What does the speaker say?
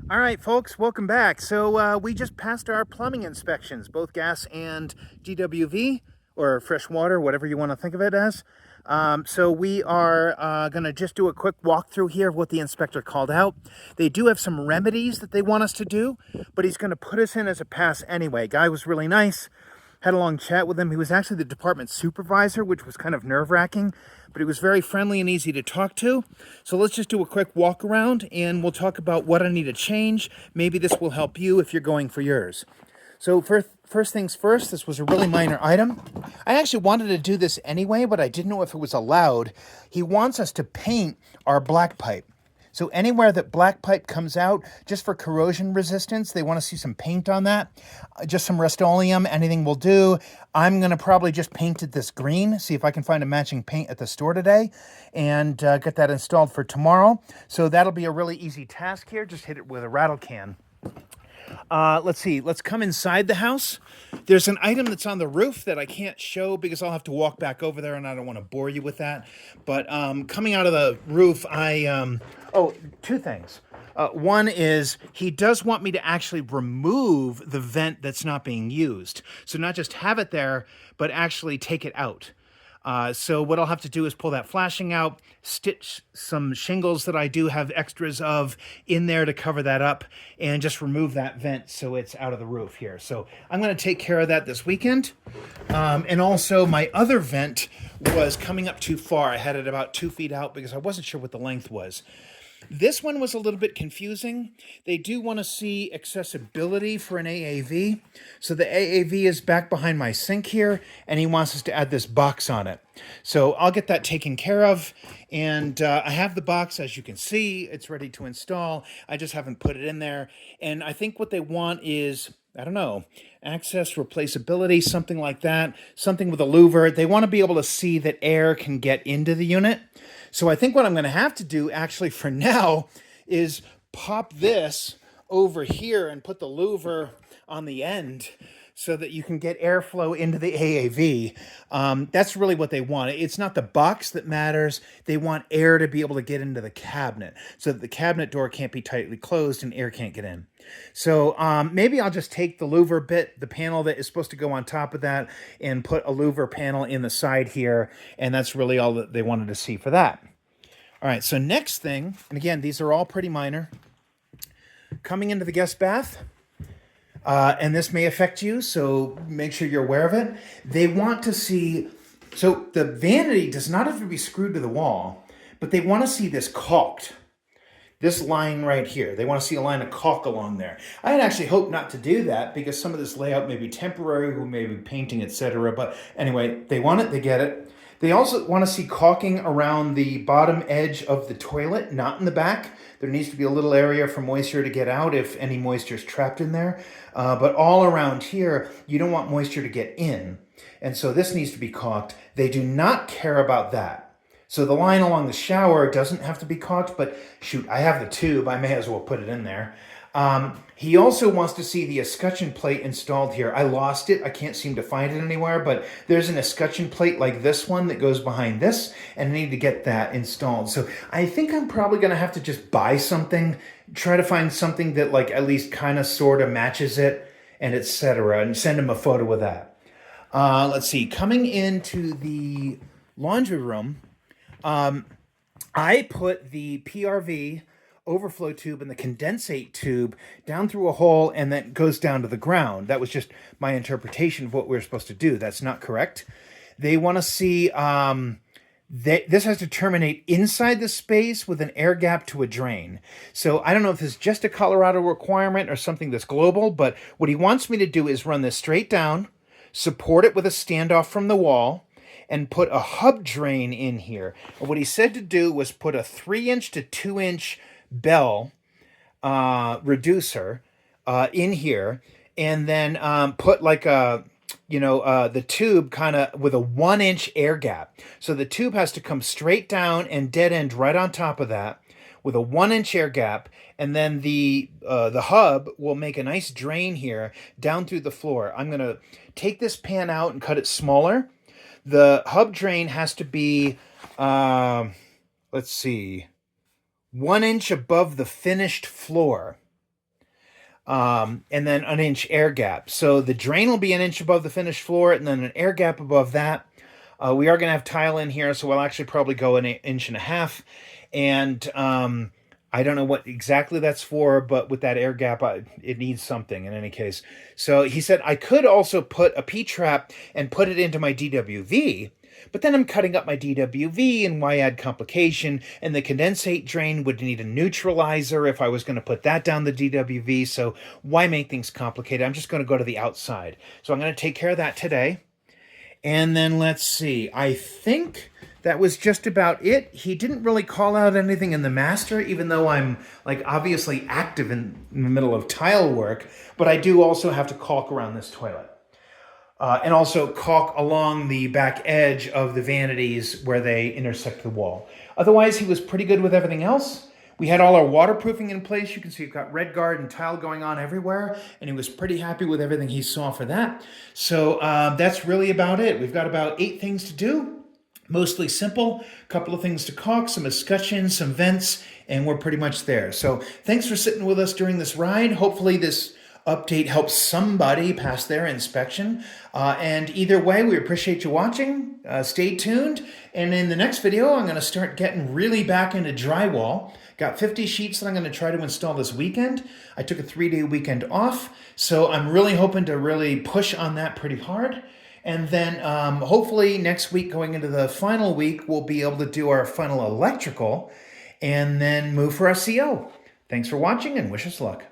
All right, folks, welcome back. So we just passed our plumbing inspections, both gas and GWV, or fresh water, whatever you want to think of it as. So we are going to just do a quick walkthrough here of what the inspector called out. They do have some remedies that they want us to do, but he's going to put us in as a pass anyway. Guy was really nice. Had a long chat with him. He was actually the department supervisor, which was kind of nerve-wracking, but he was very friendly and easy to talk to. So let's just do a quick walk around and we'll talk about what I need to change. Maybe this will help you if you're going for yours. So first things first, this was a really minor item. I actually wanted to do this anyway, but I didn't know if it was allowed. He wants us to paint our black pipe. So anywhere that black pipe comes out, just for corrosion resistance, they want to see some paint on that. Just some Rust-Oleum, anything will do. I'm going to probably just paint it this green, see if I can find a matching paint at the store today, and get that installed for tomorrow. So that'll be a really easy task here. Just hit it with a rattle can. Let's see. Let's come inside the house. There's an item that's on the roof that I can't show because I'll have to walk back over there, and I don't want to bore you with that. But coming out of the roof, two things. One is he does want me to actually remove the vent that's not being used. So not just have it there, but actually take it out. So what I'll have to do is pull that flashing out, stitch some shingles that I do have extras of in there to cover that up, and just remove that vent so it's out of the roof here. So I'm going to take care of that this weekend. And also my other vent was coming up too far. I had it about 2 feet out because I wasn't sure what the length was. This one was a little bit confusing. They do want to see accessibility for an AAV. So the AAV is back behind my sink here, and he wants us to add this box on it. So I'll get that taken care of. And I have the box, as you can see. It's ready to install. I just haven't put it in there. And I think what they want is, I don't know, access, replaceability, something like that, something with a louver. They want to be able to see that air can get into the unit. So I think what I'm going to have to do actually for now is pop this over here and put the louver on the end so that you can get airflow into the AAV. That's really what they want. It's not the box that matters. They want air to be able to get into the cabinet so that the cabinet door can't be tightly closed and air can't get in. So maybe I'll just take the louver bit, the panel that is supposed to go on top of that, and put a louver panel in the side here, and that's really all that they wanted to see for that. All right, so next thing, and again, these are all pretty minor, coming into the guest bath, and this may affect you, so make sure you're aware of it. They want to see, so the vanity does not have to be screwed to the wall, but they want to see this caulked. This line right here. They want to see a line of caulk along there. I had actually hoped not to do that because some of this layout may be temporary, we may be painting, etc. But anyway, they want it, they get it. They also want to see caulking around the bottom edge of the toilet, not in the back. There needs to be a little area for moisture to get out if any moisture is trapped in there. But all around here, you don't want moisture to get in. And so this needs to be caulked. They do not care about that. So the line along the shower doesn't have to be caulked, but shoot, I have the tube. I may as well put it in there. He also wants to see the escutcheon plate installed here. I lost it. I can't seem to find it anywhere, but there's an escutcheon plate like this one that goes behind this, and I need to get that installed. So I think I'm probably going to have to just buy something, try to find something that like at least kind of sort of matches it, and etc., and send him a photo of that. Let's see. Coming into the laundry room, I put the PRV overflow tube and the condensate tube down through a hole and then goes down to the ground. That was just my interpretation of what we were supposed to do. That's not correct. They want to see this has to terminate inside the space with an air gap to a drain. So I don't know if this is just a Colorado requirement or something that's global, but what he wants me to do is run this straight down, support it with a standoff from the wall, and put a hub drain in here. And what he said to do was put a 3-inch to 2-inch bell reducer in here, and then put like a, the tube kind of with a 1-inch air gap. So the tube has to come straight down and dead end right on top of that with a 1-inch air gap, and then the hub will make a nice drain here down through the floor. I'm going to take this pan out and cut it smaller. The hub drain has to be, let's see, 1 inch above the finished floor. and then an inch air gap. So the drain will be an inch above the finished floor, and then an air gap above that. We are going to have tile in here, so we'll actually probably go an inch and a half. And I don't know what exactly that's for, but with that air gap, it needs something in any case. So he said I could also put a P-trap and put it into my DWV, but then I'm cutting up my DWV, and why add complication? And the condensate drain would need a neutralizer if I was going to put that down the DWV, so why make things complicated? I'm just going to go to the outside. So I'm going to take care of that today. And then let's see, I think that was just about it. He didn't really call out anything in the master, even though I'm like obviously active in the middle of tile work, but I do also have to caulk around this toilet. And also caulk along the back edge of the vanities where they intersect the wall. Otherwise, he was pretty good with everything else. We had all our waterproofing in place. You can see we've got red guard and tile going on everywhere, and he was pretty happy with everything he saw for that. So that's really about it. We've got about 8 things to do. Mostly simple, a couple of things to caulk, some escutcheons, some vents, and we're pretty much there. So thanks for sitting with us during this ride. Hopefully this update helps somebody pass their inspection. And either way, we appreciate you watching. Stay tuned. And in the next video, I'm going to start getting really back into drywall. Got 50 sheets that I'm going to try to install this weekend. I took a 3-day weekend off, so I'm really hoping to really push on that pretty hard. And then hopefully next week, going into the final week, we'll be able to do our final electrical and then move for our CO. Thanks for watching and wish us luck.